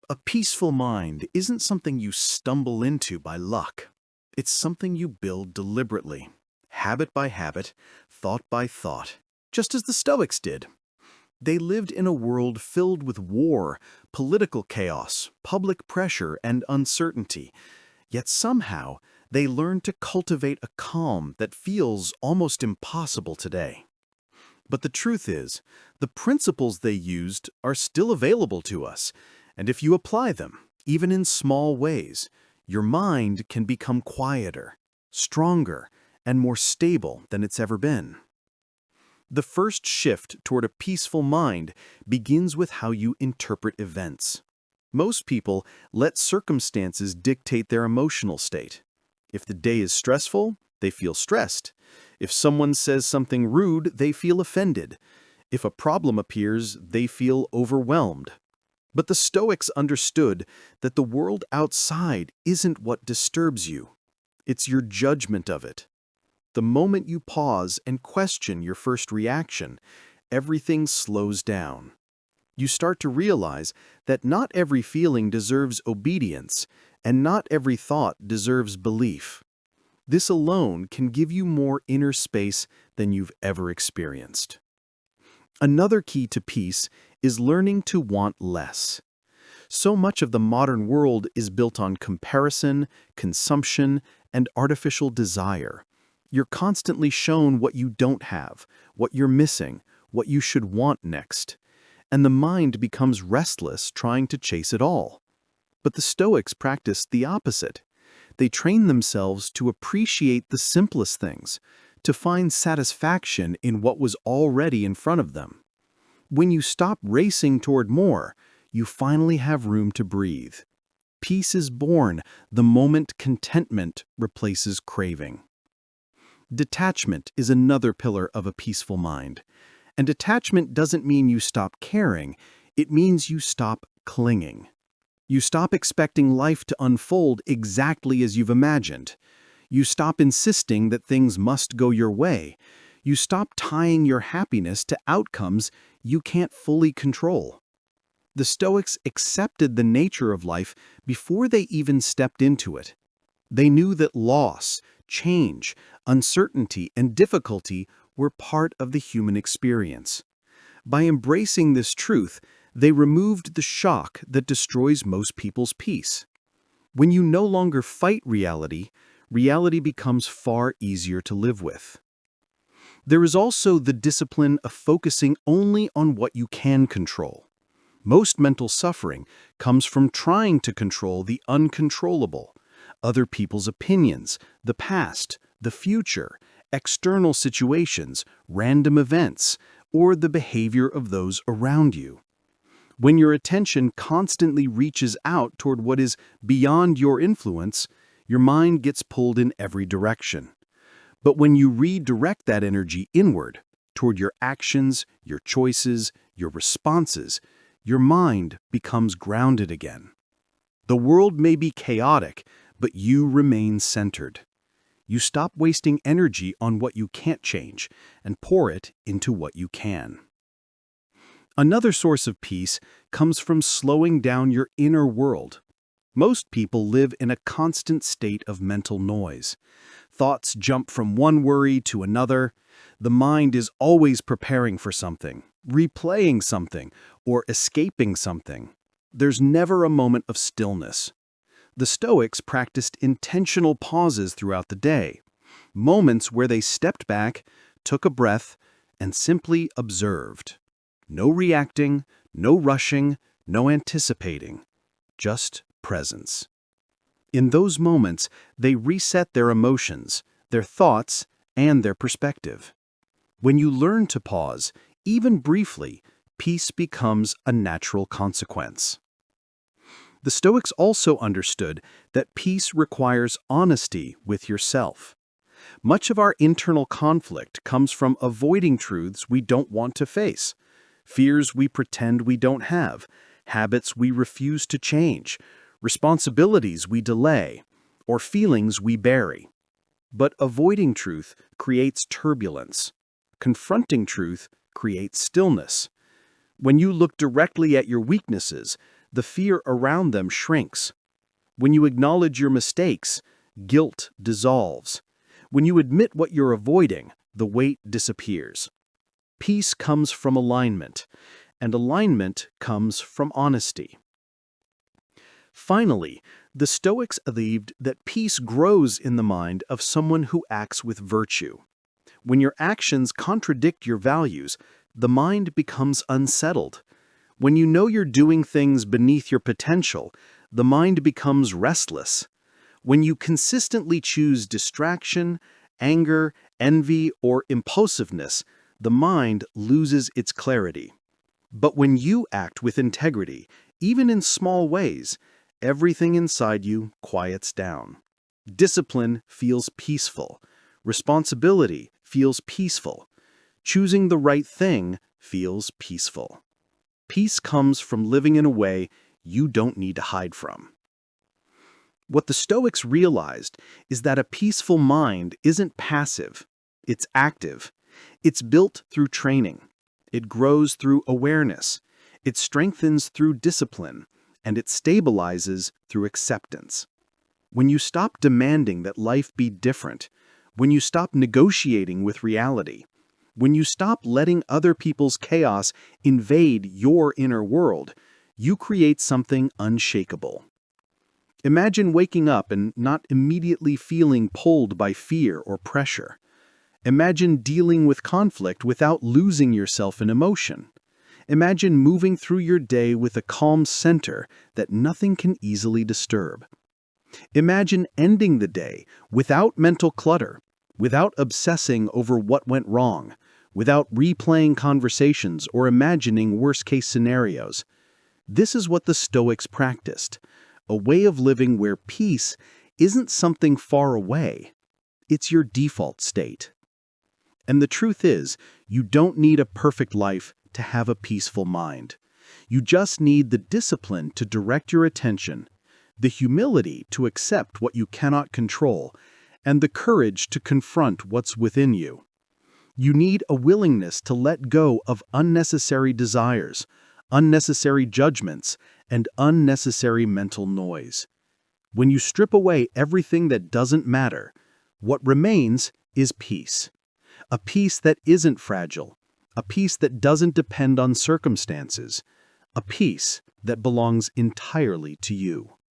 A peaceful mind isn't something you stumble into by luck. It's something you build deliberately, habit by habit, thought by thought, just as the Stoics did. They lived in a world filled with war, political chaos, public pressure, and uncertainty. Yet somehow, they learned to cultivate a calm that feels almost impossible today. But the truth is, the principles they used are still available to us, and if you apply them, even in small ways, your mind can become quieter, stronger, and more stable than it's ever been. The first shift toward a peaceful mind begins with how you interpret events. Most people let circumstances dictate their emotional state. If the day is stressful, they feel stressed. If someone says something rude, they feel offended. If a problem appears, they feel overwhelmed. But the Stoics understood that the world outside isn't what disturbs you. It's your judgment of it. The moment you pause and question your first reaction, everything slows down. You start to realize that not every feeling deserves obedience, and not every thought deserves belief. This alone can give you more inner space than you've ever experienced. Another key to peace is learning to want less. So much of the modern world is built on comparison, consumption, and artificial desire. You're constantly shown what you don't have, what you're missing, what you should want next. And the mind becomes restless trying to chase it all. But the Stoics practiced the opposite. They trained themselves to appreciate the simplest things, to find satisfaction in what was already in front of them. When you stop racing toward more, you finally have room to breathe. Peace is born the moment contentment replaces craving. Detachment is another pillar of a peaceful mind. And detachment doesn't mean you stop caring, it means you stop clinging. You stop expecting life to unfold exactly as you've imagined. You stop insisting that things must go your way. You stop tying your happiness to outcomes you can't fully control. The Stoics accepted the nature of life before they even stepped into it. They knew that loss, change, uncertainty, and difficulty were part of the human experience. By embracing this truth, they removed the shock that destroys most people's peace. When you no longer fight reality, reality becomes far easier to live with. There is also the discipline of focusing only on what you can control. Most mental suffering comes from trying to control the uncontrollable, other people's opinions, the past, the future, external situations, random events, or the behavior of those around you. When your attention constantly reaches out toward what is beyond your influence, your mind gets pulled in every direction. But when you redirect that energy inward, toward your actions, your choices, your responses, your mind becomes grounded again. The world may be chaotic, but you remain centered. You stop wasting energy on what you can't change and pour it into what you can. Another source of peace comes from slowing down your inner world. Most people live in a constant state of mental noise. Thoughts jump from one worry to another. The mind is always preparing for something, replaying something, or escaping something. There's never a moment of stillness. The Stoics practiced intentional pauses throughout the day, moments where they stepped back, took a breath, and simply observed. No reacting, no rushing, no anticipating, just presence. In those moments, they reset their emotions, their thoughts, and their perspective. When you learn to pause, even briefly, peace becomes a natural consequence. The Stoics also understood that peace requires honesty with yourself. Much of our internal conflict comes from avoiding truths we don't want to face, fears we pretend we don't have, habits we refuse to change, responsibilities we delay, or feelings we bury. But avoiding truth creates turbulence. Confronting truth creates stillness. When you look directly at your weaknesses, the fear around them shrinks. When you acknowledge your mistakes, guilt dissolves. When you admit what you're avoiding, the weight disappears. Peace comes from alignment, and alignment comes from honesty. Finally, the Stoics believed that peace grows in the mind of someone who acts with virtue. When your actions contradict your values, the mind becomes unsettled. When you know you're doing things beneath your potential, the mind becomes restless. When you consistently choose distraction, anger, envy, or impulsiveness, the mind loses its clarity. But when you act with integrity, even in small ways, everything inside you quiets down. Discipline feels peaceful. Responsibility feels peaceful. Choosing the right thing feels peaceful. Peace comes from living in a way you don't need to hide from. What the Stoics realized is that a peaceful mind isn't passive, it's active. It's built through training. It grows through awareness. It strengthens through discipline, and it stabilizes through acceptance. When you stop demanding that life be different, when you stop negotiating with reality, when you stop letting other people's chaos invade your inner world, you create something unshakable. Imagine waking up and not immediately feeling pulled by fear or pressure. Imagine dealing with conflict without losing yourself in emotion. Imagine moving through your day with a calm center that nothing can easily disturb. Imagine ending the day without mental clutter, without obsessing over what went wrong, without replaying conversations or imagining worst-case scenarios. This is what the Stoics practiced, a way of living where peace isn't something far away, it's your default state. And the truth is, you don't need a perfect life to have a peaceful mind. You just need the discipline to direct your attention, the humility to accept what you cannot control, and the courage to confront what's within you. You need a willingness to let go of unnecessary desires, unnecessary judgments, and unnecessary mental noise. When you strip away everything that doesn't matter, what remains is peace. A peace that isn't fragile, a peace that doesn't depend on circumstances, a peace that belongs entirely to you.